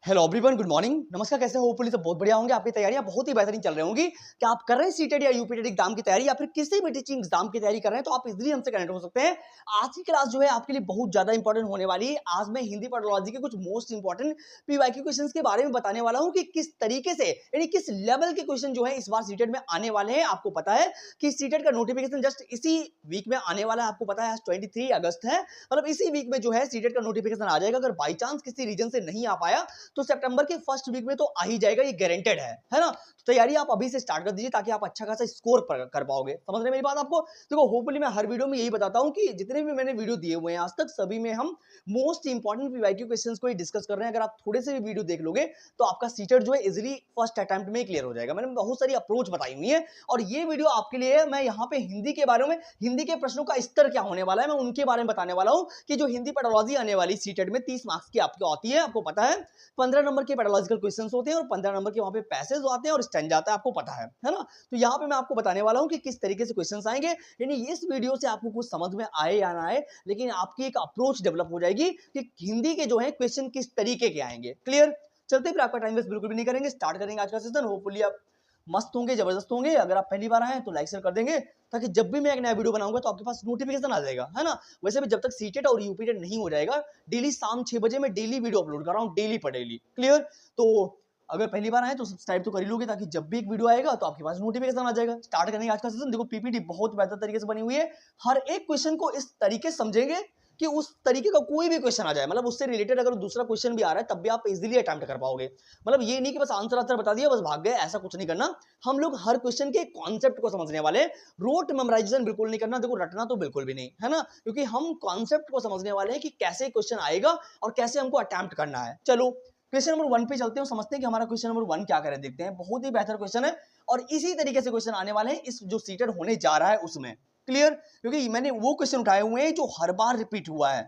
Hello everyone, good morning, नमस्कार। कैसे हो? होपफुली सब बहुत बढ़िया होंगे। आपकी तैयारियां बहुत ही बेहतरीन चल रही होंगी। क्या आप कर रहे हैं सीटेट या यूपीटेट एग्जाम की तैयारी या फिर किसी भी टीचिंग एग्जाम की तैयारी कर रहे हैं तो आप इजीली हमसे कनेक्ट हो सकते हैं। आज की क्लास जो है आपके लिए बहुत ज्यादा इंपॉर्टेंट होने वाली है। आज मैं हिंदी पॉडोलॉजी के कुछ मोस्ट इंपॉर्टेंट पीवाईक्यू क्वेश्चंस के बारे में बताने वाला हूं कि किस तरीके से यानी किस लेवल के क्वेश्चन जो है इस बार सीटेट में आने वाले हैं। आपको पता है कि सीटेट का नोटिफिकेशन जस्ट इसी वीक में आने वाला है। आपको पता है आज 23 अगस्त है, मतलब इसी वीक में जो है सीटेट का नोटिफिकेशन आ जाएगा। अगर बाई चांस किसी रीजन से नहीं आ पाया तो सितंबर के फर्स्ट वीक में तो आ ही जाएगा, ये गारंटेड है ना। तो तैयारी आप अभी से स्टार्ट कर दीजिए ताकि आप अच्छा खासा स्कोर कर पाओगे। समझ रहे मेरी बात आपको? देखो, होपफुली मैं हर वीडियो में यही बताता हूं कि जितने भी मैंने वीडियो दिए हुए हैं आज तक सभी में हम मोस्ट इंपॉर्टेंट पीवाईक्यू क्वेश्चंस को ही डिस्कस कर रहे हैं। अगर आप थोड़े से भी वीडियो देख लोगे तो आपका सीटेट जो है इजीली फर्स्ट अटेम्प्ट में क्लियर हो जाएगा। मैंने बहुत सारी अप्रोच बताई हुई है और ये वीडियो आपके लिए है। मैं यहाँ पे हिंदी के बारे में, हिंदी के प्रश्नों का स्तर क्या होने वाला है, मैं उनके बारे में बताने वाला हूँ कि जो हिंदी पेडोलॉजी आने वाली सीटेट में 30 मार्क्स की आपको आती है। आपको पता है 15 नंबर के पेडोलॉजिकल क्वेश्चंस होते हैं और 15 नंबर के वहां पे पैसेज आते हैं और स्टैंड आता है, आपको पता है ना। तो यहाँ पे मैं आपको बताने वाला हूँ कि किस तरीके से क्वेश्चंस आएंगे। यानी इस वीडियो से आपको कुछ समझ में आए या ना आए, लेकिन आपकी एक अप्रोच डेवलप हो जाएगी कि हिंदी के जो है क्वेश्चन किस तरीके के आएंगे। क्लियर? चलते फिर आपका टाइम वेस्ट बिल्कुल भी नहीं करेंगे, स्टार्ट करेंगे आज का सेशन। होपफुली आप मस्त होंगे, जबरदस्त होंगे। अगर आप पहली बार आए हैं तो लाइक शेयर कर देंगे ताकि जब भी मैं एक नया वीडियो बनाऊंगा तो आपके पास नोटिफिकेशन आ जाएगा, है ना। वैसे भी जब तक सीटेट और यूपीटेट नहीं हो जाएगा, डेली शाम 6 बजे मैं डेली वीडियो अपलोड कर रहा हूँ, डेली पर डेली। क्लियर? तो अगर पहली बार आए तो सब्सक्राइब तो कर ही लोगे ताकि जब भी एक वीडियो आएगा तो आपके पास नोटिफिकेशन आ जाएगा। स्टार्ट करेंगे आज का सेशन। देखो, पीपीटी बहुत बेहतर तरीके से बनी हुई है। हर एक क्वेश्चन को इस तरीके से समझेंगे कि उस तरीके का कोई भी क्वेश्चन आ जाए, मतलब उससे रिलेटेड अगर दूसरा क्वेश्चन भी आ रहा है तब भी आप इजीली अटेम्प्ट कर पाओगे। मतलब ये नहीं कि बस आंसर बता दिया बस भाग गए, ऐसा कुछ नहीं करना। हम लोग हर क्वेश्चन के कॉन्सेप्ट को समझने वाले। रोट मेमोराइजेशन बिल्कुल नहीं करना। देखो, रटना तो बिल्कुल भी नहीं, है ना, क्योंकि हम कॉन्सेप्ट को समझने वाले हैं कि कैसे क्वेश्चन आएगा और कैसे हमको अटेम्प्ट करना है। चलो क्वेश्चन नंबर 1 पे चलते हैं, समझते हैं कि हमारा क्वेश्चन नंबर 1 क्या करे, देखते हैं। बहुत ही बेहतर क्वेश्चन है और इसी तरीके से क्वेश्चन आने वाले हैं इस जो सीटेड होने जा रहा है उसमें। क्लियर? क्योंकि मैंने वो क्वेश्चन उठाए हुए हैं जो हर बार रिपीट हुआ है।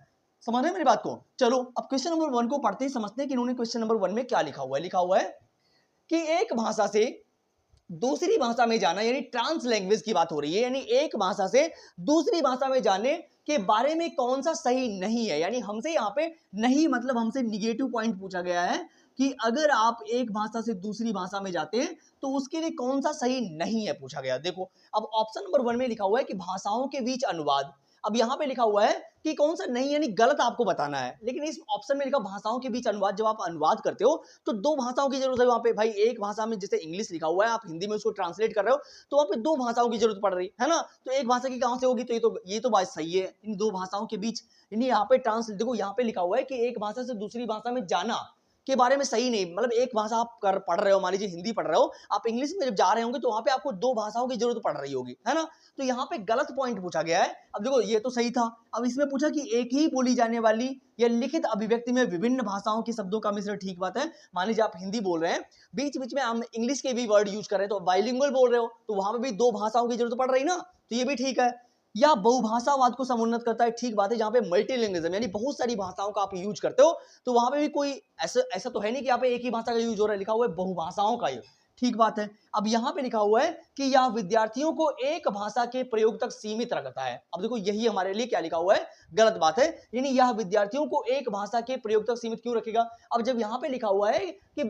समझ रहे हैं मेरी बात को? चलो अब क्वेश्चन नंबर 1 को पढ़ते ही समझते हैं कि इन्होंने क्वेश्चन नंबर 1 में क्या लिखा हुआ है। लिखा हुआ है कि एक भाषा से दूसरी भाषा में जाना, यानी ट्रांस लैंग्वेज की बात हो रही है। यानी एक भाषा से दूसरी भाषा में जाने के बारे में कौन सा सही नहीं है। यानी हमसे यहाँ पे नहीं मतलब हमसे निगेटिव पॉइंट पूछा गया है कि अगर आप एक भाषा से दूसरी भाषा में जाते हैं तो उसके लिए कौन सा सही नहीं है पूछा गया। देखो, अब ऑप्शन नंबर 1 में लिखा हुआ है कि भाषाओं के बीच अनुवाद। अब यहाँ पे लिखा हुआ है कि कौन सा नहीं, यानी गलत आपको बताना है। लेकिन इस ऑप्शन में लिखा भाषाओं के बीच अनुवाद, जब आप अनुवाद करते हो तो दो भाषाओं की जरूरत है वहां पे। भाई एक भाषा में जैसे इंग्लिश लिखा हुआ है, आप हिंदी में उसको ट्रांसलेट कर रहे हो तो वहां पे दो भाषाओं की जरूरत पड़ रही है ना। तो एक भाषा की कहां से होगी? तो ये तो बात सही है, इन दो भाषाओं के बीच। यानी यहाँ पे देखो, यहाँ पे लिखा हुआ है कि एक भाषा से दूसरी भाषा में जाना के बारे में सही नहीं। मतलब एक भाषा आप पढ़ रहे हो, मान लीजिए हिंदी पढ़ रहे हो, आप इंग्लिश में जब जा रहे होंगे तो वहां पे आपको दो भाषाओं की जरूरत पड़ रही होगी, है ना। तो यहाँ पे गलत पॉइंट पूछा गया है। अब देखो, ये तो सही था। अब इसमें पूछा कि एक ही बोली जाने वाली या लिखित अभिव्यक्ति में विभिन्न भाषाओं के शब्दों का मिश्रण। ठीक बात है। मान लीजिए आप हिंदी बोल रहे हैं, बीच बीच में हम इंग्लिश के भी वर्ड यूज कर रहे हैं, तो बाइलिंगुअल बोल रहे हो तो वहां पे भी दो भाषाओं की जरूरत पड़ रही ना, तो ये भी ठीक है। या बहुभाषावाद को समुन्नत करता है। ठीक बात है। जहां पे मल्टीलिंग्विज्म यानी बहुत सारी भाषाओं का आप यूज करते हो तो वहां पे भी कोई ऐसा तो है नहीं कि यहाँ पे एक ही भाषा का यूज हो रहा है। लिखा हुआ है बहुभाषाओं का यूज। ठीक बात है। अब यहाँ पे लिखा हुआ है कि यह विद्यार्थियों को एक भाषा के प्रयोग तक सीमित रखता है। अब देखो, यही हमारे लिए क्या लिखा हुआ है, गलत बात है। यानी यह विद्यार्थियों को एक भाषा के प्रयोग तक सीमित क्यों रखेगा? अब जब यहाँ पे लिखा हुआ है कि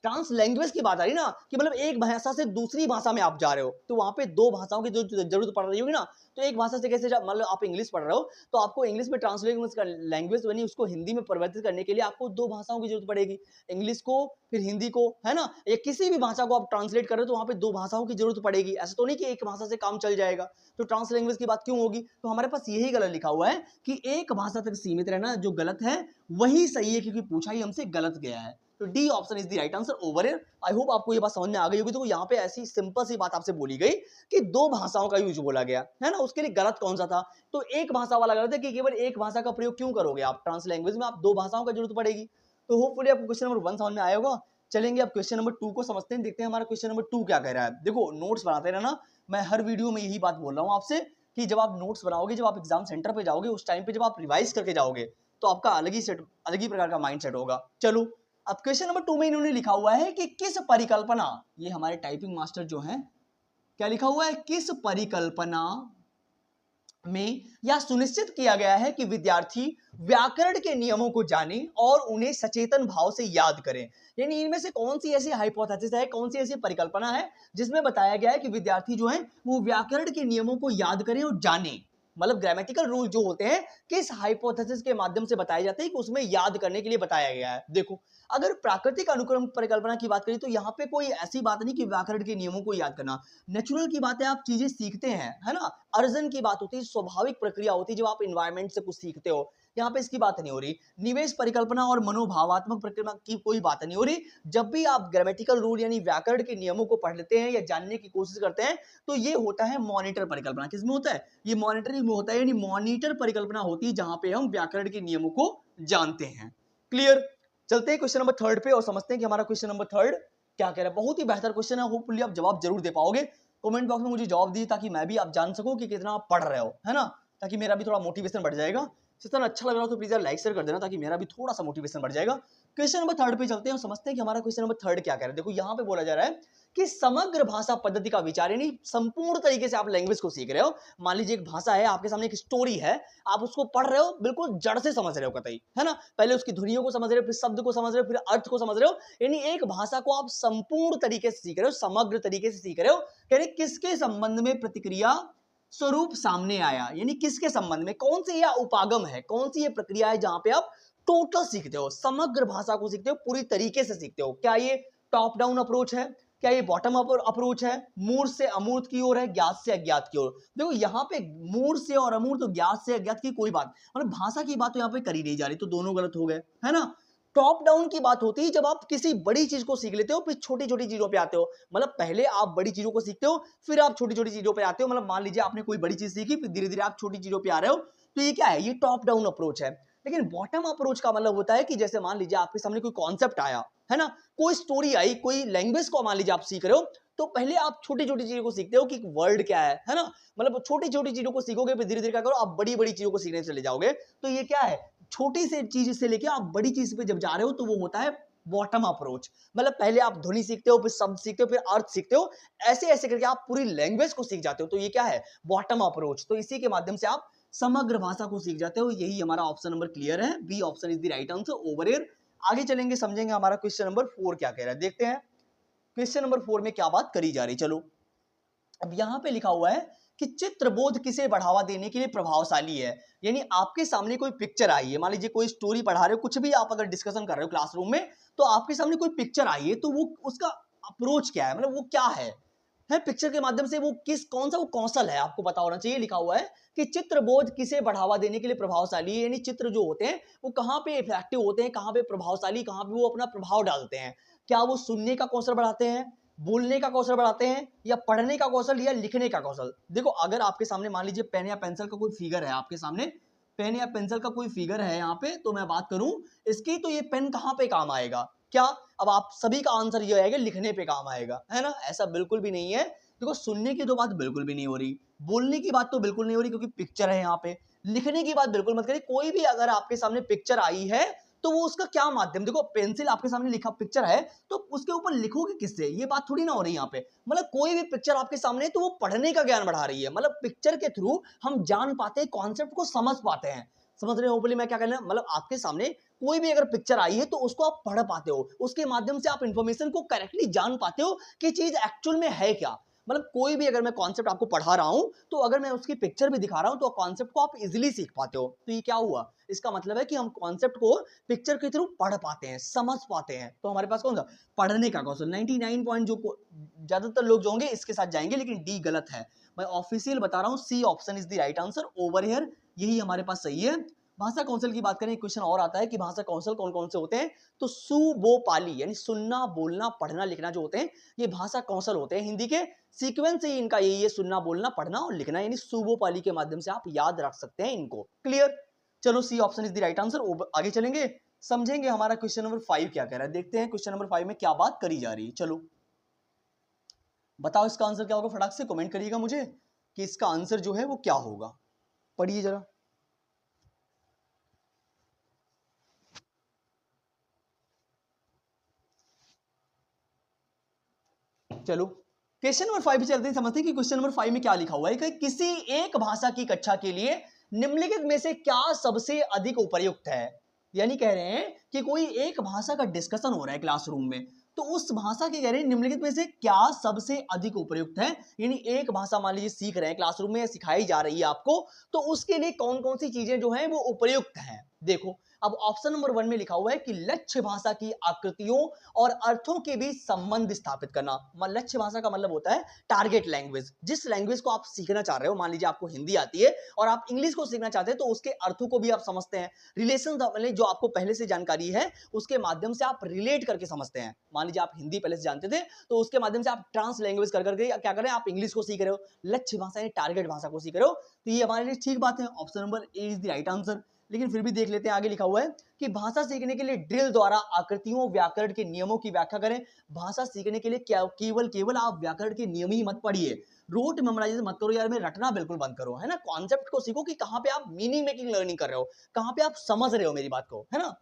ट्रांस लैंग्वेज की बात आ रही ना, कि मतलब एक भाषा से दूसरी भाषा में आप जा रहे हो तो वहां पे दो भाषाओं की जो जरूरत पड़ रही होगी ना, तो एक भाषा से कैसे मतलब आप इंग्लिश पढ़ रहे हो तो आपको इंग्लिश में ट्रांसलेट लैंग्वेज बनी उसको हिंदी में परिवर्तित करने के लिए आपको दो भाषाओं की जरूरत पड़ेगी, इंग्लिश को फिर हिंदी को, है ना। या किसी भी भाषा को आप ट्रांसलेट कर रहे हो तो वहां पे दो भाषाओं की जरूरत पड़ेगी। ऐसा तो नहीं कि एक भाषा से काम चल जाएगा। तो ट्रांस लैंग्वेज की बात क्यों होगी? तो हमारे पास यही गलत लिखा हुआ है कि एक भाषा तक सीमित रहना जो गलत है वही सही है, क्योंकि पूछा ही हमसे गलत गया है। तो D option is the right answer over here. I hope आपको ये बात समझ में आ गई होगी। तो यहाँ पे ऐसी सिंपल सी बात आपसे बोली गई कि दो भाषाओं का यूज बोला गया, है ना। उसके लिए गलत कौन सा था? तो एक भाषा वाला गलत है कि केवल एक भाषा का प्रयोग क्यों करोगे आप ट्रांस लैंग्वेज में, आप दो भाषाओं की जरूरत पड़ेगी। तो होपफुली आपको क्वेश्चन नंबर 1 समझ में आया होगा। चलेंगे अब क्वेश्चन नंबर 2 को समझते हैं, देखते हैं हमारा क्वेश्चन नंबर 2 क्या कह रहा है। देखो, नोट्स बनाते रहना। मैं हर वीडियो में यही बात बोल रहा हूँ आपसे कि जब आप नोट्स बनाओगे, जब आप एग्जाम सेंटर पे जाओगे, उस टाइम पे जब आप रिवाइज करके जाओगे तो आपका अलग ही प्रकार का माइंड सेट होगा। चलो अब क्वेश्चन नंबर 2 में इन्होंने लिखा हुआ है कि किस परिकल्पना, ये हमारे टाइपिंग मास्टर जो है, क्या लिखा हुआ है, किस परिकल्पना में यह सुनिश्चित किया गया है कि विद्यार्थी व्याकरण के नियमों को जाने और उन्हें सचेतन भाव से याद करें। यानी इनमें से कौन सी ऐसी हाइपोथेसिस है, कौन सी ऐसी परिकल्पना है जिसमें बताया गया है कि विद्यार्थी जो है वो व्याकरण के नियमों को याद करें और जाने। मतलब ग्रामेटिकल रूल जो होते हैं किस हाइपोथेसिस के माध्यम से बताए जाते हैं कि उसमें याद करने के लिए बताया गया है। देखो, अगर प्राकृतिक अनुक्रम परिकल्पना की बात करें तो यहाँ पे कोई ऐसी बात नहीं कि व्याकरण के नियमों को याद करना। नेचुरल की बात है, आप चीजें सीखते हैं, है ना। अर्जन की बात होती है, स्वाभाविक प्रक्रिया होती है जब आप इन्वायरमेंट से कुछ सीखते हो। यहाँ पे इसकी बात नहीं हो रही। निवेश परिकल्पना और मनोभावात्मक प्रक्रिया की कोई बात नहीं हो रही। जब भी आप ग्रामेटिकल रूल यानी व्याकरण के नियमों को पढ़ लेते हैं या जानने की कोशिश करते हैं तो ये होता है मॉनिटर परिकल्पना। किसमें होता है? ये मॉनिटरिंग में होता है, यानी मॉनिटर परिकल्पना होती है जहां पे हम व्याकरण के नियमों को जानते हैं। क्लियर? चलते हैं क्वेश्चन नंबर 3 पे और समझते हैं कि हमारा क्वेश्चन नंबर 3 क्या कह रहा है। बहुत ही बेहतर क्वेश्चन है, होपफुली आप जवाब जरूर दे पाओगे। कमेंट बॉक्स में मुझे जवाब दीजिए ताकि मैं भी आप जान सकूं कि कितना आप पढ़ रहे हो, है ना, ताकि मेरा भी थोड़ा मोटिवेशन बढ़ जाएगा। सेशन अच्छा लग रहा हो तो प्लीज यार लाइक शेयर कर देना ताकि मेरा भी थोड़ा सा मोटिवेशन बढ़ जाएगा। क्वेश्चन नंबर 3 पे चलते हैं और समझते हैं कि हमारा क्वेश्चन नंबर 3 क्या कह रहा है। देखो यहाँ पे बोला जा रहा है कि समग्र भाषा पद्धति का विचार, यानी संपूर्ण तरीके से आप लैंग्वेज को सीख रहे हो। मान लीजिए एक भाषा है, आपके सामने एक स्टोरी है, आप उसको पढ़ रहे हो, बिल्कुल जड़ से समझ रहे हो कतई, है ना। पहले उसकी ध्वनियों को समझ रहे हो, फिर शब्द को समझ रहे हो, फिर अर्थ को समझ रहे हो। यानी एक भाषा को आप संपूर्ण तरीके से सीख रहे हो, समग्र तरीके से सीख रहे हो। यानी किसके संबंध में प्रतिक्रिया स्वरूप सामने आया, यानी किसके संबंध में, कौन सी यह उपागम है, कौन सी ये प्रक्रिया है जहां पे आप टोटल सीखते हो, समग्र भाषा को सीखते हो, पूरी तरीके से सीखते हो। क्या ये टॉप डाउन अप्रोच है, क्या ये बॉटम अप अप्रोच है, मूर्त से अमूर्त की ओर है, ज्ञात से अज्ञात की ओर? देखो यहाँ पे मूर्त से और अमूर्त तो ज्ञात से अज्ञात की कोई बात, मतलब भाषा की बात तो यहाँ पे करी नहीं जा रही, तो दोनों गलत हो गए, है ना। टॉप डाउन की बात होती है जब आप किसी बड़ी चीज को सीख लेते हो फिर छोटी छोटी चीजों पे आते हो। मतलब पहले आप बड़ी चीजों को सीखते हो फिर आप छोटी छोटी चीजों पे आते हो। मतलब मान लीजिए आपने कोई बड़ी चीज सीखी फिर धीरे धीरे आप छोटी चीजों पे आ रहे हो, तो ये क्या है? ये टॉप डाउन अप्रोच है। लेकिन बॉटम अप्रोच का मतलब होता है कि जैसे मान लीजिए आपके सामने कोई कॉन्सेप्ट आया, है ना, कोई स्टोरी आई, कोई लैंग्वेज को मान लीजिए आप सीख रहे हो, तो पहले आप छोटी छोटी चीजों को सीखते हो कि वर्ड क्या है ना। मतलब छोटी छोटी चीजों को सीखोगे फिर धीरे धीरे क्या करो, आप बड़ी बड़ी चीजों को सीखने चले जाओगे। तो ये क्या है? छोटी से चीज से लेके आप बड़ी चीज पे जब जा रहे हो तो वो होता है बॉटम अप्रोच। मतलब पहले आप ध्वनि सीखते हो, फिर शब्द सीखते हो, फिर अर्थ सीखते हो, ऐसे ऐसे करके आप पूरी लैंग्वेज को सीख जाते हो। तो ये क्या है? Bottom approach. तो इसी के माध्यम से आप समग्र भाषा को सीख जाते हो। यही हमारा ऑप्शन नंबर क्लियर है, B option is the right answer over here. आगे चलेंगे, समझेंगे हमारा क्वेश्चन नंबर 4 क्या कह रहा है। देखते हैं क्वेश्चन नंबर 4 में क्या बात करी जा रही। चलो, अब यहां पे लिखा हुआ है कि चित्रबोध किसे बढ़ावा देने के लिए प्रभावशाली है। यानी आपके सामने कोई पिक्चर आई है, मान लीजिए कोई स्टोरी पढ़ा रहे हो, कुछ भी आप अगर डिस्कशन कर रहे हो क्लासरूम में, तो आपके सामने कोई पिक्चर आई है, तो वो उसका अप्रोच क्या है, मतलब वो क्या है पिक्चर के माध्यम से वो कौन सा वो कौशल है आपको पता होना चाहिए। लिखा हुआ है कि चित्रबोध किसे बढ़ावा देने के लिए प्रभावशाली है, यानी चित्र जो होते हैं वो कहां पे इफेक्टिव होते हैं, कहां पे प्रभावशाली, कहां पे वो अपना प्रभाव डालते हैं। क्या वो सुनने का कौशल बढ़ाते हैं, बोलने का कौशल बढ़ाते हैं, या पढ़ने का कौशल, या लिखने का कौशल? देखो, अगर आपके सामने मान लीजिए पेन या पेंसिल का कोई फिगर है, आपके सामने पेन या पेंसिल का कोई फिगर है यहाँ पे, तो मैं बात करूं इसकी, तो ये पेन कहां पे काम आएगा? क्या? अब आप सभी का आंसर ये आएगा लिखने पे काम आएगा, है ना। ऐसा बिल्कुल भी नहीं है। देखो, सुनने की तो बात बिल्कुल भी नहीं हो रही, बोलने की बात तो बिल्कुल नहीं हो रही क्योंकि पिक्चर है यहाँ पे, लिखने की बात बिल्कुल मत करिए। कोई भी अगर आपके सामने पिक्चर आई है तो वो उसका क्या माध्यम, देखो पेंसिल आपके सामने लिखा पिक्चर है तो उसके ऊपर लिखोगे किससे, ये बात थोड़ी ना हो रही यहाँ पे। मतलब कोई भी पिक्चर आपके सामने है तो वो पढ़ने का ज्ञान बढ़ा रही है। मतलब पिक्चर के थ्रू हम जान पाते हैं, कॉन्सेप्ट को समझ पाते हैं। समझ रहे हो बोली मैं क्या कहना, मतलब आपके सामने कोई भी अगर पिक्चर आई है तो उसको आप पढ़ पाते हो, उसके माध्यम से आप इंफॉर्मेशन को करेक्टली जान पाते हो कि चीज एक्चुअल में है क्या। मतलब कोई भी अगर मैं कॉन्सेप्ट आपको पढ़ा रहा हूं तो अगर मैं उसकी पिक्चर भी दिखा रहा हूं तो कॉन्सेप्ट को आप इजीली सीख पाते हो। तो ये क्या हुआ, इसका मतलब है कि हम कॉन्सेप्ट को पिक्चर के थ्रू पढ़ पाते हैं, समझ पाते हैं। तो हमारे पास कौन सा पढ़ने का कौशल 99 पॉइंट जो ज्यादातर लोग जो होंगे इसके साथ जाएंगे, लेकिन डी गलत है। मैं ऑफिशियल बता रहा हूं, C option is the right answer over here, यही हमारे पास सही है। भाषा कौशल की बात करें, क्वेश्चन और आता है कि भाषा कौशल कौन कौन से होते हैं, तो सुबोपाली यानी सुनना, बोलना, पढ़ना, लिखना जो होते हैं ये भाषा कौशल होते हैं। हिंदी के सीक्वेंस ही इनका यही है, सुनना, बोलना, पढ़ना और लिखना, यानी सुबोपाली के माध्यम से आप याद रख सकते हैं इनको। क्लियर? चलो, C option is the right answer. आगे चलेंगे, समझेंगे हमारा क्वेश्चन नंबर 5 क्या कह रहा है। देखते हैं क्वेश्चन नंबर 5 में क्या बात करी जा रही है। चलो, बताओ इसका आंसर क्या होगा, फटाक से कमेंट करिएगा मुझे कि इसका आंसर जो है वो क्या होगा। पढ़िए जरा। चलो, क्वेश्चन नंबर 5 पे चलते हैं, समझते हैं कि क्वेश्चन नंबर 5 में क्या लिखा हुआ है कि किसी एक भाषा की कक्षा के लिए निम्नलिखित में से क्या सबसे अधिक उपयुक्त है। यानी कह रहे हैं कि कोई एक भाषा का डिस्कशन हो रहा है क्लासरूम में, तो उस भाषा के कह रहे हैं निम्नलिखित में से क्या सबसे अधिक उपयुक्त है। यानी एक भाषा मान लीजिए सीख रहे हैं क्लासरूम में, सिखाई जा रही है आपको, तो उसके लिए कौन कौन सी चीजें जो हैं वो उपयुक्त हैं। देखो अब ऑप्शन नंबर 1 में लिखा हुआ है कि लक्ष्य भाषा की आकृतियों और अर्थों के बीच संबंध स्थापित करना। लक्ष्य भाषा का मतलब होता है टारगेट लैंग्वेज। जिस लैंग्वेज को आप सीखना चाह रहे हो, मान लीजिए आपको हिंदी आती है और आप इंग्लिश को सीखना चाहते हैं, तो उसके अर्थों को भी आप समझते हैं। रिलेशन जो आपको पहले से जानकारी है उसके माध्यम से आप रिलेट करके समझते हैं। मान लीजिए आप हिंदी पहले से जानते थे, तो उसके माध्यम से आप ट्रांस लैंग्वेज कर करके क्या करें, आप इंग्लिश को सीख रहे हो। लक्ष्य भाषा यानी टारगेट भाषा को सीख रहे हो, तो ये हमारे लिए ठीक बात है। Option number A is the right answer. लेकिन फिर भी देख लेते हैं, आगे लिखा हुआ है कि भाषा सीखने के लिए ड्रिल द्वारा आकृतियों व्याकरण के नियमों की व्याख्या करें। भाषा सीखने के लिए क्या केवल आप व्याकरण के नियम ही मत पढ़िए, रोट मेमोराइज मत करो यार, में रटना बिल्कुल बंद करो, है ना। कॉन्सेप्ट को सीखो कि कहां पे आप मीनिंग मेकिंग लर्निंग कर रहे हो, कहां पे आप समझ रहे हो मेरी बात को, है ना।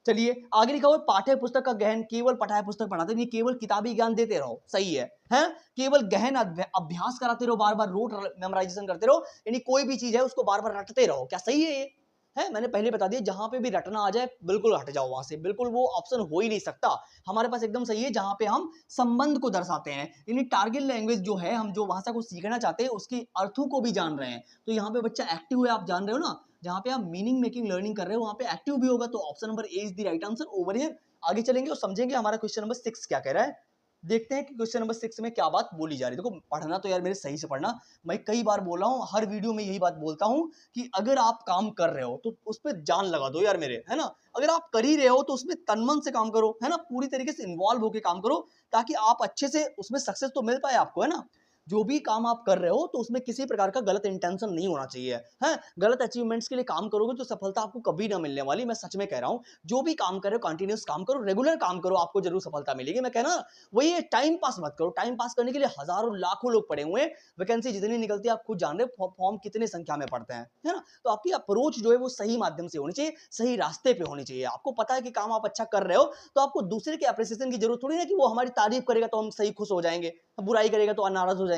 चलिए आगे लिखा हुआ पाठ्य पुस्तक का गहन, केवल पठाए पुस्तक पढ़ाते नहीं, केवल किताबी ज्ञान देते रहो, सही है, हैं? केवल गहन अभ्यास कराते रहो, बार बार रोट मेमोराइजेशन करते रहो, यानी कोई भी चीज है उसको बार बार रटते रहो। क्या सही है ये? है, मैंने पहले बता दिया, जहां पे भी रटना आ जाए बिल्कुल हट जाओ वहां से, बिल्कुल वो ऑप्शन हो ही नहीं सकता। हमारे पास एकदम सही है जहां पे हम संबंध को दर्शाते हैं, यानी टारगेट लैंग्वेज जो है, हम जो भाषा को सीखना चाहते हैं उसके अर्थों को भी जान रहे हैं, तो यहाँ पे बच्चा एक्टिव है, आप जान रहे हो ना। जहां पे आप मीनिंग मेकिंग लर्निंग कर रहे हो वहां पे एक्टिव भी होगा, तो option number A is the right answer over here. आगे चलेंगे और समझेंगे हमारा क्वेश्चन नंबर 6 क्या कह रहा है। देखते हैं कि क्वेश्चन नंबर 6 में क्या बात बोली जा रही है। देखो पढ़ना तो यार मेरे सही से पढ़ना, मैं कई बार बोला हूँ, हर वीडियो में यही बात बोलता हूँ कि अगर आप काम कर रहे हो तो उस पर जान लगा दो यार मेरे, है ना। अगर आप कर ही रहे हो तो उसमें तन मन से काम करो, है ना, पूरी तरीके से इन्वॉल्व होकर काम करो, ताकि आप अच्छे से उसमें सक्सेस तो मिल पाए आपको, है ना। जो भी काम आप कर रहे हो तो उसमें किसी प्रकार का गलत इंटेंशन नहीं होना चाहिए, है। गलत अचीवमेंट्स के लिए काम करोगे तो सफलता आपको कभी ना मिलने वाली, मैं सच में कह रहा हूँ। जो भी काम कर रहे हो कंटिन्यूस काम करो, रेगुलर काम करो, आपको जरूर सफलता मिलेगी। मैं कहना वही है, टाइम पास मत करो। टाइम पास करने के लिए हजारों लाखों लोग पड़े हुए हैं, वैकेंसी जितनी निकलती है आप खुद जान रहे हो, फॉर्म कितने संख्या में पड़ते हैं, है ना। तो आपकी अप्रोच जो है वो सही माध्यम से होनी चाहिए, सही रास्ते पे होनी चाहिए। आपको पता है कि काम आप अच्छा कर रहे हो, तो आपको दूसरे के अप्रिसिएशन की जरूरत थोड़ी ना कि वो हमारी तारीफ करेगा तो हम सही खुश हो जाएंगे, बुराई करेगा तो नाराज हो जाएंगे।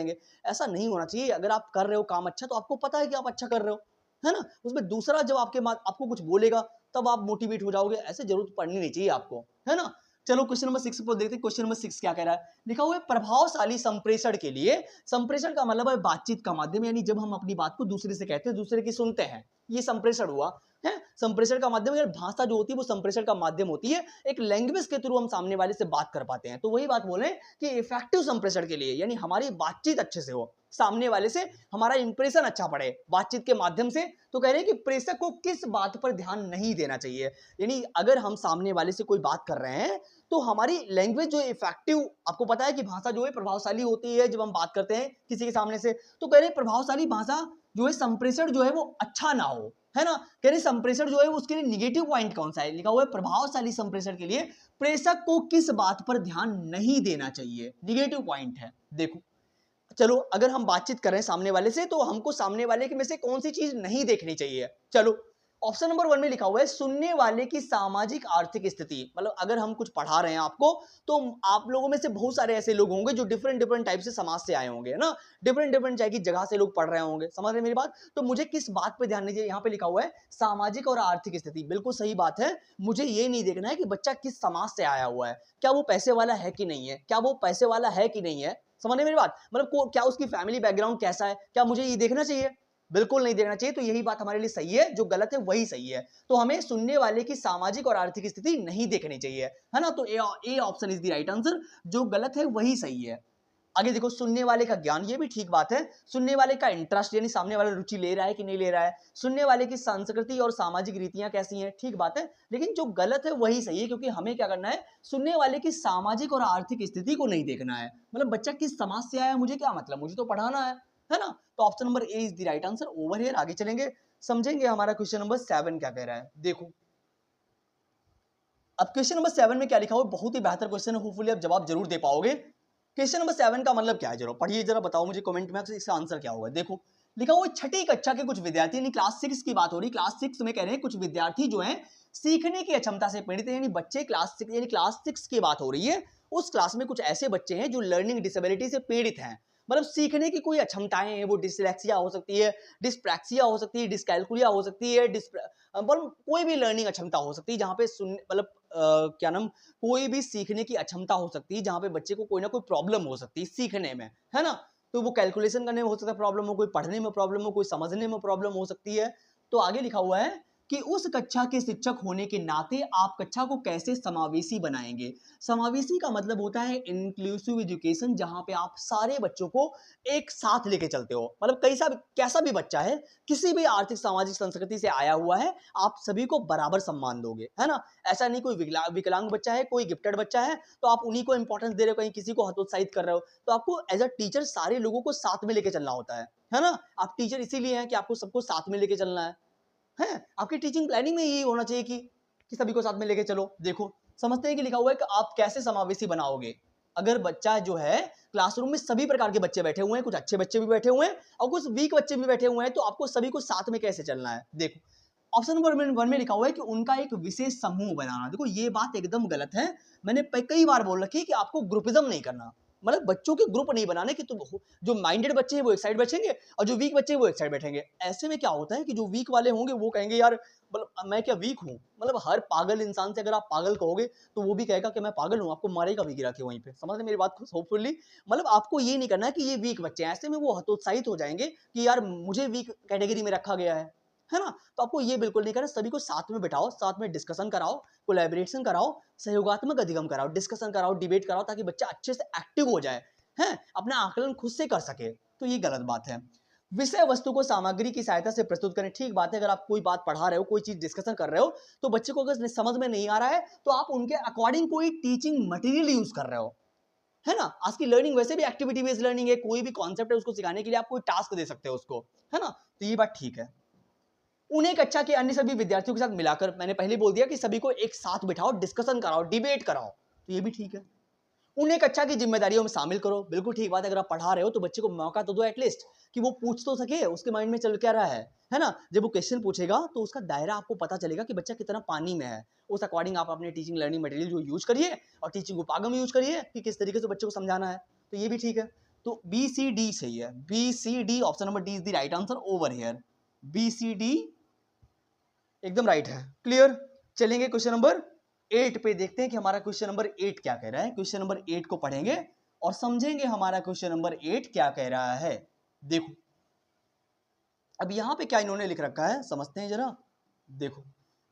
ऐसा नहीं होना चाहिए। अगर आप कर रहे हो काम अच्छा, तो आपको पता है कि आप अच्छा कर रहे हो, है ना। उसमें दूसरा जब आपको कुछ बोलेगा तब आप मोटिवेट हो जाओगे, ऐसे जरूरत पड़नी नहीं चाहिए आपको, है ना। चलो क्वेश्चन नंबर 6 पर देखते हैं। क्वेश्चन नंबर 6 क्या कह रहा है, लिखा हुआ है प्रभावशाली संप्रेषण के लिए। संप्रेषण का मतलब है बातचीत का माध्यम, यानी जब हम अपनी बात को दूसरे से कहते हैं, दूसरे की सुनते हैं, ये संप्रेषण हुआ, है। संप्रेषण का माध्यम, यार भाषा जो होती है वो संप्रेषण का माध्यम होती है। एक लैंग्वेज के थ्रू हम सामने वाले से बात कर पाते हैं, तो वही बात बोले कि इफेक्टिव संप्रेषण के लिए, यानी हमारी बातचीत अच्छे से हो, सामने वाले से हमारा इंप्रेशन अच्छा पड़े बातचीत के माध्यम से। तो कह रहे हैं कि प्रेषक को किस बात पर ध्यान नहीं देना चाहिए। यानी अगर हम सामने वाले से कोई बात कर रहे हैं तो हमारी लैंग्वेज जो इफेक्टिव, आपको पता है कि भाषा जो है प्रभावशाली होती है जब हम बात करते हैं किसी के सामने से, तो कह रहे हैं प्रभावशाली भाषा जो है, संप्रेषण जो है वो अच्छा ना हो, है ना। कह रहे संप्रेषण जो है उसके लिए निगेटिव पॉइंट कौन सा है, लिखा हुआ है प्रभावशाली संप्रेषण के लिए प्रेषक को किस बात पर ध्यान नहीं देना चाहिए, निगेटिव पॉइंट है। देखो चलो अगर हम बातचीत कर रहे हैं सामने वाले से, तो हमको सामने वाले के में से कौन सी चीज नहीं देखनी चाहिए। चलो ऑप्शन नंबर 1 में लिखा हुआ है सुनने वाले की सामाजिक आर्थिक स्थिति। मतलब अगर हम कुछ पढ़ा रहे हैं आपको, तो आप लोगों में से बहुत सारे ऐसे लोग होंगे जो डिफरेंट डिफरेंट टाइप से समाज से आए होंगे, है ना। डिफरेंट डिफरेंट की जगह से लोग पढ़ रहे होंगे, समझ रहे मेरी बात। तो मुझे किस बात पे ध्यान नहीं चाहिए, यहाँ पे लिखा हुआ है सामाजिक और आर्थिक स्थिति, बिल्कुल सही बात है। मुझे ये नहीं देखना है कि बच्चा किस समाज से आया हुआ है, क्या वो पैसे वाला है कि नहीं है, क्या वो पैसे वाला है कि नहीं है, समझ मेरी बात। मतलब क्या उसकी फैमिली बैकग्राउंड कैसा है, क्या मुझे ये देखना चाहिए, बिल्कुल नहीं देखना चाहिए। तो यही बात हमारे लिए सही है, जो गलत है वही सही है। तो हमें सुनने वाले की सामाजिक और आर्थिक स्थिति नहीं देखनी चाहिए, है ना। तो A option is the right answer, जो गलत है वही सही है। आगे देखो सुनने वाले का ज्ञान, ये भी ठीक बात है। सुनने वाले का इंटरेस्ट, यानी सामने वाला रुचि ले रहा है कि नहीं ले रहा है। सुनने वाले की संस्कृति और सामाजिक रीतियां कैसी हैं, ठीक बात है। लेकिन जो गलत है वही सही है, क्योंकि हमें क्या करना है, सुनने वाले की सामाजिक और आर्थिक स्थिति को नहीं देखना है। मतलब बच्चा किस समाज से आया है मुझे क्या मतलब, मुझे तो पढ़ाना है ना। तो option number A is the right answer over here. आगे चलेंगे, समझेंगे हमारा क्वेश्चन नंबर 7 क्या कह रहा है। देखो अब क्वेश्चन नंबर 7 में क्या लिखा हुआ, बहुत ही बेहतर क्वेश्चन है, होपफुली आप जवाब जरूर दे पाओगे। क्वेश्चन नंबर 7 का मतलब क्या है, जरा पढ़िए, जरा बताओ मुझे कमेंट में इसका आंसर क्या होगा। देखो लिखा हुआ छठी कक्षा के कुछ विद्यार्थी, यानी क्लास 6 की बात हो रही, क्लास 6 में कह रहे हैं कुछ विद्यार्थी जो हैं सीखने की अक्षमता से पीड़ित है, यानी बच्चे क्लास 6 यानी क्लास 6 की बात हो रही है। उस क्लास में कुछ ऐसे बच्चे हैं जो लर्निंग डिसेबिलिटी से पीड़ित हैं, मतलब सीखने की कोई अक्षमताएं हैं, वो डिसलेक्सिया हो सकती है, डिस्प्रैक्सिया हो सकती है, डिसकैलकुलिया हो सकती है, मतलब कोई भी लर्निंग अक्षमता हो सकती है जहाँ पे सुन मतलब क्या नाम कोई भी सीखने की अक्षमता हो सकती है जहाँ पे बच्चे को कोई ना कोई प्रॉब्लम हो सकती है सीखने में, है ना। तो वो कैलकुलेशन करने में हो सकता है प्रॉब्लम हो, कोई पढ़ने में प्रॉब्लम हो, कोई समझने में प्रॉब्लम हो सकती है। तो आगे लिखा हुआ है कि उस कक्षा के शिक्षक होने के नाते आप कक्षा को कैसे समावेशी बनाएंगे। समावेशी का मतलब होता है इंक्लूसिव एजुकेशन, जहां पे आप सारे बच्चों को एक साथ लेके चलते हो, मतलब कैसा भी बच्चा है, किसी भी आर्थिक सामाजिक संस्कृति से आया हुआ है, आप सभी को बराबर सम्मान दोगे, है ना। ऐसा नहीं कोई विकलांग बच्चा है, कोई गिफ्टेड बच्चा है तो आप उन्हीं को इंपॉर्टेंस दे रहे हो, कहीं किसी को हतोत्साहित कर रहे हो। तो आपको एज अ टीचर सारे लोगों को साथ में लेके चलना होता है ना। आप टीचर इसीलिए हैं कि आपको सबको साथ में लेके चलना है। आपकी टीचिंग प्लानिंग में यही होना चाहिए कि सभी को साथ में लेके चलो। देखो समझते हैं कि लिखा हुआ है कि आप कैसे समावेशी बनाओगे। अगर बच्चा जो है क्लासरूम में सभी प्रकार के बच्चे बैठे हुए हैं, कुछ अच्छे बच्चे भी बैठे हुए हैं और कुछ वीक बच्चे भी बैठे हुए हैं, तो आपको सभी को साथ में कैसे चलना है। देखो ऑप्शन नंबर 1 में लिखा हुआ है कि उनका एक विशेष समूह बनाना। देखो ये बात एकदम गलत है, मैंने कई बार बोल रखी है कि आपको ग्रुपिज्म नहीं करना, मतलब बच्चों के ग्रुप नहीं बनाने कि तुम जो माइंडेड बच्चे हैं वो एक साइड बैठेंगे और जो वीक बच्चे हैं वो एक साइड बैठेंगे। ऐसे में क्या होता है कि जो वीक वाले होंगे वो कहेंगे यार मतलब मैं क्या वीक हूँ, मतलब हर पागल इंसान से अगर आप पागल कहोगे तो वो भी कहेगा कि मैं पागल हूँ, आपको मारेगा भी गिरा के वहीं पे। समझ रहे मेरी बात को होपफुली। मतलब आपको ये नहीं करना है कि ये वीक बच्चे हैं, ऐसे में वो हतोत्साहित हो जाएंगे कि यार मुझे वीक कैटेगरी में रखा गया है ना। तो आपको ये बिल्कुल नहीं करना, सभी को साथ में बिठाओ, साथ में डिस्कशन कराओ, कोलैबोरेशन कराओ, सहयोगात्मक अधिगम कराओ, डिस्कशन कराओ, डिबेट कराओ, ताकि बच्चा अच्छे से एक्टिव हो जाए, है अपना आकलन खुद से कर सके। तो ये गलत बात है। विषय वस्तु को सामग्री की सहायता से प्रस्तुत करें। ठीक बात है, अगर आप कोई बात पढ़ा रहे हो, कोई चीज डिस्कशन कर रहे हो, तो बच्चे को अगर समझ में नहीं आ रहा है तो आप उनके अकॉर्डिंग कोई टीचिंग मटेरियल यूज कर रहे हो, है ना। आज की लर्निंग वैसे भी एक्टिविटी बेस्ड लर्निंग है, कोई भी कॉन्सेप्ट है उसको सिखाने के लिए आप कोई टास्क दे सकते हो उसको, है ना। तो ये बात ठीक है। उन्हें कक्षा के अन्य सभी विद्यार्थियों के साथ मिलाकर, मैंने पहले बोल दिया कि सभी को एक साथ बिठाओ, डिस्कशन कराओ, डिबेट कराओ, तो ये भी ठीक है। उन्हें कक्षा की जिम्मेदारियों में शामिल करो, बिल्कुल ठीक बात है। अगर आप पढ़ा रहे हो तो बच्चे को मौका तो दो एटलीस्ट कि वो पूछ तो सके, उसके माइंड में चल क्या रहा है ना। जब वो क्वेश्चन पूछेगा तो उसका दायरा आपको पता चलेगा कि बच्चा कितना पानी में है। उस अकॉर्डिंग आप अपने टीचिंग लर्निंग मटेरियल जो यूज करिए और टीचिंग उपागम यूज करिए कि किस तरीके से बच्चे को समझाना है। तो ये भी ठीक है। तो बी सी डी सही है, B C D option number D is the right answer over here. B C D एकदम राइट है। क्लियर। चलेंगे क्वेश्चन नंबर 8 पे, देखते हैं कि हमारा क्वेश्चन नंबर 8 क्या कह रहा है। क्वेश्चन नंबर 8 को पढ़ेंगे और समझेंगे हमारा क्वेश्चन नंबर 8 क्या कह रहा है। देखो अब यहां पे क्या इन्होंने लिख रखा है, समझते हैं जरा। देखो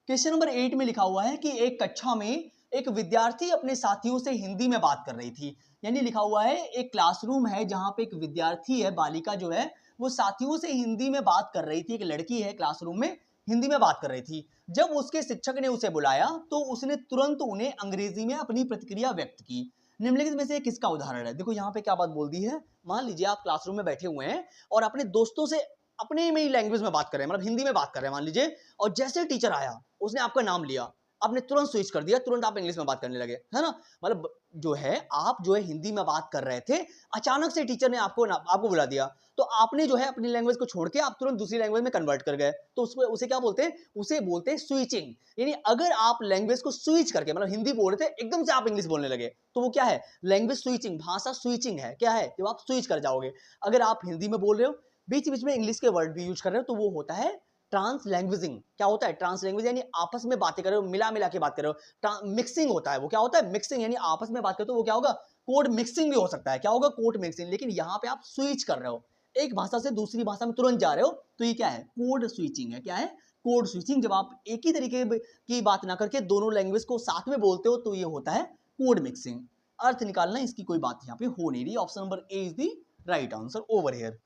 क्वेश्चन नंबर 8 में लिखा हुआ है कि एक कक्षा में एक विद्यार्थी अपने साथियों से हिंदी में बात कर रही थी। यानी लिखा हुआ है एक क्लासरूम है जहां पे एक विद्यार्थी है, बालिका जो है वो साथियों से हिंदी में बात कर रही थी। एक लड़की है क्लासरूम में हिंदी में बात कर रही थी। जब उसके शिक्षक ने उसे बुलाया तो उसने तुरंत उन्हें अंग्रेजी में अपनी प्रतिक्रिया व्यक्त की। निम्नलिखित में से किसका उदाहरण है। देखो यहाँ पे क्या बात बोल दी है। मान लीजिए आप क्लासरूम में बैठे हुए हैं और अपने दोस्तों से अपने में ही लैंग्वेज में बात कर रहे हैं, मतलब हिंदी में बात कर रहे हैं मान लीजिए, और जैसे टीचर आया उसने आपका नाम लिया, आपने तुरंत स्विच कर दिया, तुरंत आप इंग्लिश में बात करने लगे, है ना। मतलब जो है आप जो है हिंदी में बात कर रहे थे, अचानक से टीचर ने आपको बुला दिया, तो आपने जो है अपनी लैंग्वेज को छोड़ के आप तुरंत दूसरी लैंग्वेज में कन्वर्ट कर गए। तो उसे क्या बोलते हैं, उसे बोलते हैं स्विचिंग। यानी अगर आप लैंग्वेज को स्विच करके, मतलब हिंदी बोल रहे थे एकदम से आप इंग्लिश बोलने लगे, तो वो क्या है, लैंग्वेज स्विचिंग, भाषा स्विचिंग है। क्या है, जब आप स्विच कर जाओगे, अगर आप हिंदी में बोल रहे हो बीच बीच में इंग्लिश के वर्ड भी यूज कर रहे हो, तो वो होता है ट्रांस लैंग्वेजिंग। क्या होता है ट्रांस लैंग्वेज, यानी आपस में बातें कर रहे हो, मिला मिला के बात कर रहे हो। मिक्सिंग होता है, वो क्या होता है, मिक्सिंग, यानी आपस में बात करते हो, वो क्या होगा, कोड मिक्सिंग भी हो सकता है। क्या होगा, कोड मिक्सिंग। लेकिन यहाँ पे आप स्विच कर रहे हो, एक भाषा से दूसरी भाषा में तुरंत जा रहे हो, तो ये क्या है, कोड स्विचिंग है। क्या है, कोड स्विचिंग। जब आप एक ही तरीके की बात ना करके दोनों लैंग्वेज को साथ में बोलते हो, तो ये होता है कोड मिक्सिंग। अर्थ निकालना, इसकी कोई बात यहाँ पे हो नहीं रही। Option number A is the right answer over here.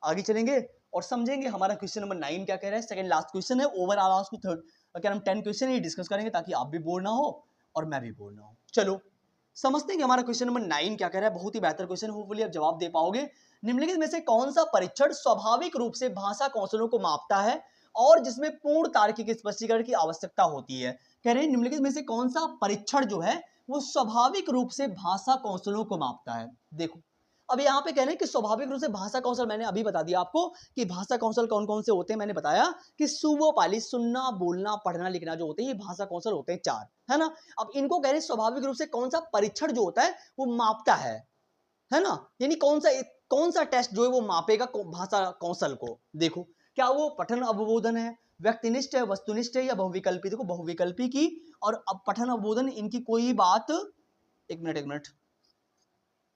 आगे चलेंगे और समझेंगे हमारा क्वेश्चन नंबर 9 क्या कह रहा है। सेकंड लास्ट क्वेश्चन है, ओवरऑल आज को थर्ड क्या हम 10 क्वेश्चन ही डिस्कस करेंगे, ताकि आप भी बोर ना हो और मैं भी बोर ना हो। चलो समझते हैं कि हमारा क्वेश्चन नंबर 9 क्या कह रहा है। बहुत ही बेहतर क्वेश्चन, होपफुली आप जवाब दे पाओगे। निम्नलिखित में से कौन सा परीक्षण स्वाभाविक रूप से भाषा कौशलों को मापता है और जिसमें पूर्ण तार्किक स्पष्टीकरण की आवश्यकता होती है। कह रहे हैं निम्नलिखित में से कौन सा परीक्षण जो है वो स्वाभाविक रूप से भाषा कौशलों को मापता है। देखो अब यहाँ पे कह रहे हैं कि स्वाभाविक रूप से भाषा कौशल, मैंने अभी बता दिया आपको कि भाषा कौशल कौन कौन से होते हैं। मैंने बताया कि सुबोपाली, सुनना, बोलना, पढ़ना, लिखना जो होते हैं ये भाषा कौशल होते हैं 4, है ना। अब इनको कह रहे हैं स्वाभाविक रूप से कौन सा परीक्षण जो होता है वो मापता है ना। यानी कौन सा टेस्ट जो है वो मापेगा भाषा कौशल को। देखो क्या वो पठन अवबोधन है, व्यक्तिनिष्ठ है, वस्तुनिष्ठ है या बहुविकल्पी। देखो बहुविकल्पी की और अब पठन अवबोधन इनकी कोई बात, एक मिनट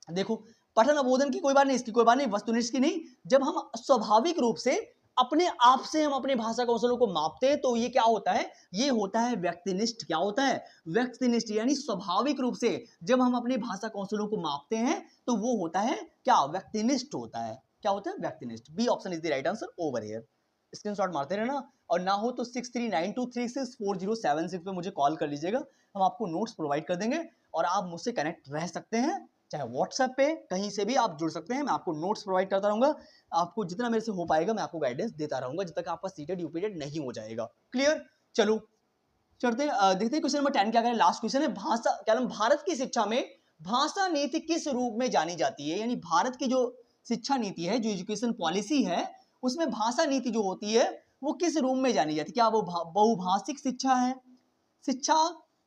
देखो पठन अवबोधन की कोई बात नहीं, इसकी कोई बात नहीं, वस्तुनिष्ठ की नहीं। जब हम स्वाभाविक रूप से अपने आप से हम अपने भाषा कौशलों को मापते हैं तो ये क्या होता है, ये होता है व्यक्तिनिष्ठ। क्या होता है, व्यक्तिनिष्ठ। यानी स्वाभाविक रूप से जब हम अपने भाषा कौशलों को मापते हैं तो वो होता है क्या, व्यक्तिनिष्ठ होता है। क्या होता है, व्यक्तिनिष्ठ। B option is the right answer over here. Screenshot मारते रहना और ना हो तो 6392364076 पे मुझे कॉल कर लीजिएगा, हम आपको नोट्स प्रोवाइड कर देंगे और आप मुझसे कनेक्ट रह सकते हैं, चाहे व्हाट्सएप पे कहीं से भी आप जुड़ सकते हैं। मैं आपको नोट्स प्रोवाइड करता रहूंगा, आपको जितना मेरे से हो पाएगा मैं आपको गाइडेंस देता रहूंगा जब तक आपका सीटेड यूपीटेड नहीं हो जाएगा। क्लियर, चलो चलते देखते हैं क्वेश्चन नंबर 10 क्या करें। लास्ट क्वेश्चन है भाषा, क्या नाम, भारत की शिक्षा में भाषा नीति किस रूप में जानी जाती है। यानी भारत की जो शिक्षा नीति है, जो एजुकेशन पॉलिसी है, उसमें भाषा नीति जो होती है वो किस रूप में जानी जाती है। क्या वो बहुभाषिक शिक्षा है, शिक्षा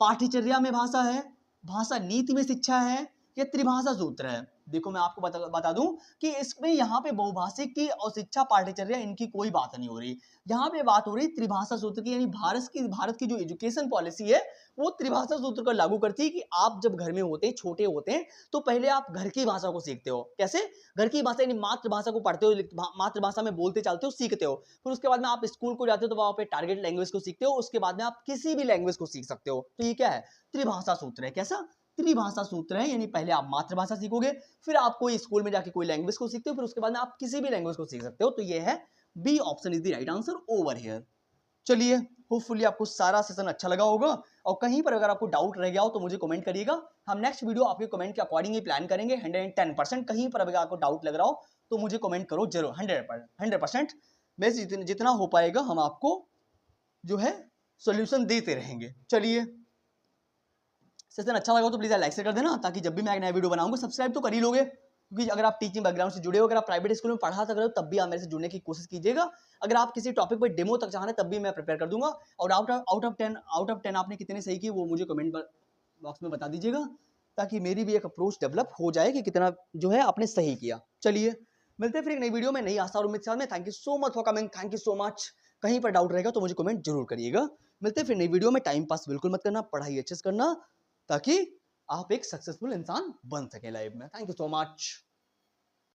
पाठ्यचर्या में भाषा है, भाषा नीति में शिक्षा है या त्रिभाषा सूत्र है। देखो मैं आपको बता दूं कि इसमें यहाँ पे बहुभाषिक की और शिक्षा पाठ्यचर्या इनकी कोई बात नहीं हो रही, यहाँ पे बात हो रही त्रिभाषा सूत्र की। यानी भारत की जो एजुकेशन पॉलिसी है वो त्रिभाषा सूत्र को लागू करती है कि आप जब घर में होते हैं, छोटे होते हैं, तो पहले आप घर की भाषा को सीखते हो। कैसे, घर की भाषा यानी मातृभाषा को पढ़ते हो, मातृभाषा में बोलते चालते हो, सीखते हो। फिर उसके बाद में आप स्कूल को जाते हो तो वहां पे टारगेट लैंग्वेज को सीखते हो, उसके बाद में आप किसी भी लैंग्वेज को सीख सकते हो। तो ये क्या है, त्रिभाषा सूत्र है। कैसा, त्रिभाषा सूत्र है। यानी पहले आप मातृभाषा सीखोगे, फिर आप कोई स्कूल में जाके कोई लैंग्वेज को सीखते हो, फिर उसके बाद में आप किसी भी लैंग्वेज को सीख सकते हो। तो ये है B option is the right answer over here. चलिए होपफुली आपको सारा सेशन अच्छा लगा होगा और कहीं पर अगर आपको डाउट रह गया हो तो मुझे कमेंट करिएगा, हम नेक्स्ट वीडियो आपके कमेंट के अकॉर्डिंग ही प्लान करेंगे। 110% कहीं पर अगर आपको डाउट लग रहा हो तो मुझे कमेंट करो जरूर। 100% मैं जितना हो पाएगा हम आपको जो है सॉल्यूशन देते रहेंगे। चलिए सेशन अच्छा लगा तो प्लीज लाइक से कर देना, ताकि जब भी मैं एक नया वीडियो बनाऊंगा सब्सक्राइब तो कर ही लोगे, क्योंकि अगर आप टीचिंग बैकग्राउंड से जुड़े हो, अगर आप प्राइवेट स्कूल में पढ़ा कर रहे हो तब भी आप मेरे से जुड़ने की कोशिश कीजिएगा। अगर आप किसी टॉपिक पर डेमो तक चाह रहे हैं तब भी मैं प्रिपेयर कर दूंगा। और आउट ऑफ 10 आपने कितने सही किए वो मुझे कमेंट बॉक्स में बता दीजिएगा, ताकि मेरी भी एक अप्रोच डेवलप हो जाए कि कितना जो है आपने सही किया। चलिए मिलते हैं फिर एक नई वीडियो में, नई आशा और उम्मीद के साथ में। Thank you so much for coming, thank you so much. कहीं पर डाउट रहेगा तो मुझे कमेंट जरूर करिएगा। मिलते हैं फिर नई वीडियो में। टाइम पास बिल्कुल मत करना, पढ़ाई अच्छे से करना, ताकि आप एक सक्सेसफुल इंसान बन सके लाइफ में। Thank you so much.